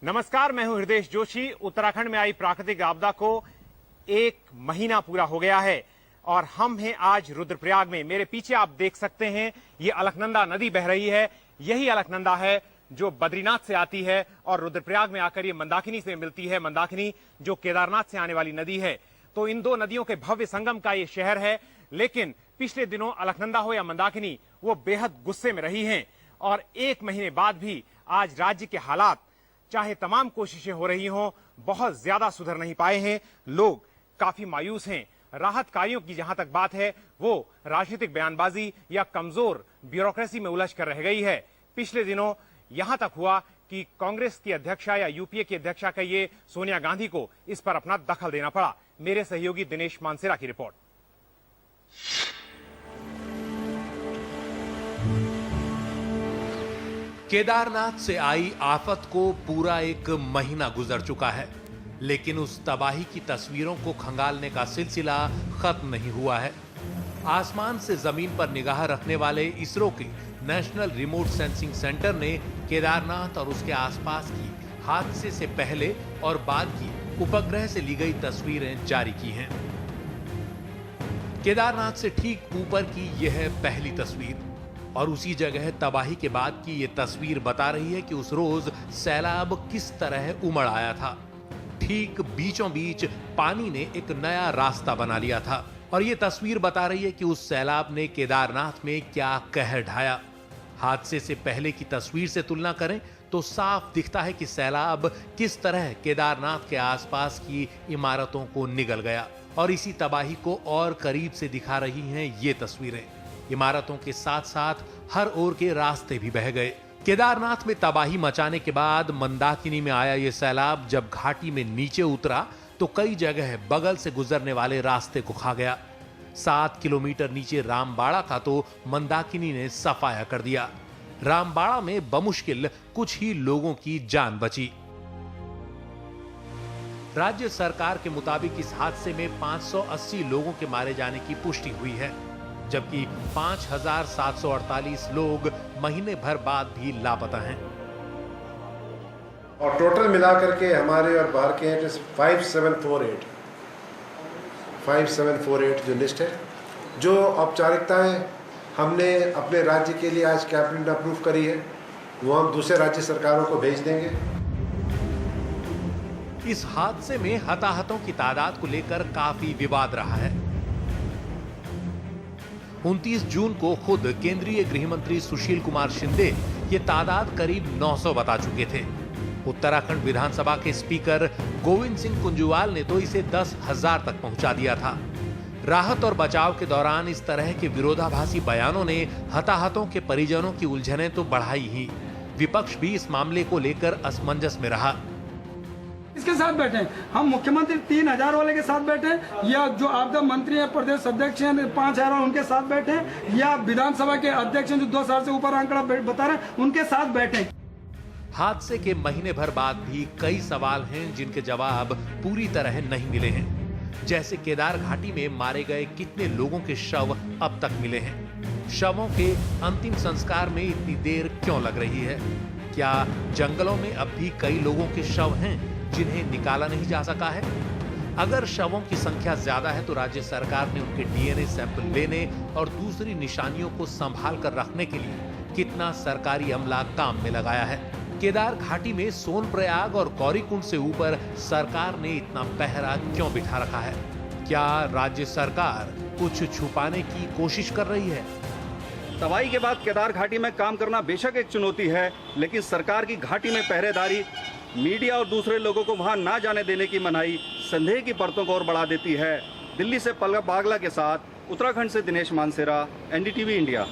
नमस्कार, मैं हूं हृदय जोशी। उत्तराखंड में आई प्राकृतिक आपदा को 1 महीना पूरा हो गया है और हम हैं आज रुद्रप्रयाग में। मेरे पीछे आप देख सकते हैं ये अलकनंदा नदी बह रही है। यही अलकनंदा है जो बद्रीनाथ से आती है और रुद्रप्रयाग में आकर ये मंदाकिनी से मिलती है। मंदाकिनी जो केदारनाथ से आने वाली नदी है। तो इन दो नदियों के भव्य संगम का ये शहर है। लेकिन पिछले दिनों अलकनंदा हो या मंदाकिनी, वो बेहद गुस्से में रही हैं और 1 महीने बाद भी आज राज्य के हालात, चाहे तमाम कोशिशें हो रही हों, बहुत ज्यादा सुधर नहीं पाए हैं। लोग काफी मायूस हैं। राहत कार्यों की जहां तक बात है, वो राजनीतिक बयानबाजी या कमजोर ब्यूरोक्रेसी में उलझ कर रह गई है। पिछले दिनों यहां तक हुआ कि कांग्रेस की अध्यक्षा या यूपीए की अध्यक्षा कहिए सोनिया गांधी को इस पर अपना दखल देना पड़ा। मेरे सहयोगी दिनेश मानसेरा की रिपोर्ट। केदारनाथ से आई आफत को पूरा 1 महीना गुजर चुका है, लेकिन उस तबाही की तस्वीरों को खंगालने का सिलसिला खत्म नहीं हुआ है। आसमान से जमीन पर निगाह रखने वाले इसरो के नेशनल रिमोट सेंसिंग सेंटर ने केदारनाथ और उसके आसपास की हादसे से पहले और बाद की उपग्रह से ली गई तस्वीरें जारी की हैं। केदारनाथ से ठीक ऊपर की यह पहली तस्वीर और उसी जगह तबाही के बाद की ये तस्वीर बता रही है कि उस रोज सैलाब किस तरह उमड़ आया था। ठीक बीचों बीच पानी ने एक नया रास्ता बना लिया था और ये तस्वीर बता रही है कि उस सैलाब ने केदारनाथ में क्या कहर ढाया। हादसे से पहले की तस्वीर से तुलना करें तो साफ दिखता है कि सैलाब किस तरह केदारनाथ के आसपास की इमारतों को निगल गया और इसी तबाही को और करीब से दिखा रही हैं ये तस्वीरें। इमारतों के साथ साथ हर ओर के रास्ते भी बह गए। केदारनाथ में तबाही मचाने के बाद मंदाकिनी में आया ये सैलाब जब घाटी में नीचे उतरा तो कई जगह बगल से गुजरने वाले रास्ते को खा गया। 7 किलोमीटर नीचे रामबाड़ा था तो मंदाकिनी ने सफाया कर दिया। रामबाड़ा में बमुश्किल कुछ ही लोगों की जान बची। राज्य सरकार के मुताबिक इस हादसे में 580 लोगों के मारे जाने की पुष्टि हुई है, जबकि 5748 लोग महीने भर बाद भी लापता हैं। और टोटल मिलाकर के हमारे और बाहर के 5748 जो लिस्ट है, जो औपचारिकताएं हमने अपने राज्य के लिए आज कैबिनेट ने अप्रूव करी है, वो हम दूसरे राज्य सरकारों को भेज देंगे। इस हादसे में हताहतों की तादाद को लेकर काफी विवाद रहा है। 29 जून को खुद केंद्रीय गृह मंत्री सुशील कुमार शिंदे ये तादाद करीब 900 बता चुके थे। उत्तराखंड विधानसभा के स्पीकर गोविंद सिंह कुंजुवाल ने तो इसे 10,000 तक पहुंचा दिया था। राहत और बचाव के दौरान इस तरह के विरोधाभासी बयानों ने हताहतों के परिजनों की उलझनें तो बढ़ाई ही। विपक्ष भी इस मामले को लेकर असमंजस में रहा। इसके साथ बैठे हम मुख्यमंत्री 3000 वाले के साथ बैठे, या जो आपदा मंत्री हैं, प्रदेश अध्यक्ष हैं 5000 उनके साथ बैठे, या विधानसभा के अध्यक्ष हैं जो 2000 से ऊपर आंकड़ा बता रहे हैं उनके साथ बैठे। हादसे के महीने भर बाद भी कई सवाल हैं जिनके जवाब पूरी तरह नहीं मिले हैं। जैसे केदार घाटी में मारे गए कितने लोगों के शव अब तक मिले हैं? शवों के अंतिम संस्कार में इतनी देर क्यों लग रही है? क्या जंगलों में अब भी कई लोगों के शव हैं जिन्हें निकाला नहीं जा सका है? अगर शवों की संख्या ज्यादा है तो राज्य सरकार ने उनके डीएनए सैंपल लेने और दूसरी निशानियों को संभाल कर रखने के लिए कितना सरकारी अमला काम में लगाया है? केदार घाटी में सोनप्रयाग और गौरीकुंड से ऊपर सरकार ने इतना पहरा क्यों बिठा रखा है? क्या राज्य सरकार कुछ छुपाने की कोशिश कर रही है? तबाही के बाद केदार घाटी में काम करना बेशक एक चुनौती है, लेकिन सरकार की घाटी में पहरेदारी, मीडिया और दूसरे लोगों को वहां ना जाने देने की मनाही संदेह की परतों को और बढ़ा देती है। दिल्ली से पलक बागला के साथ उत्तराखंड से दिनेश मानसेरा, एनडीटीवी इंडिया।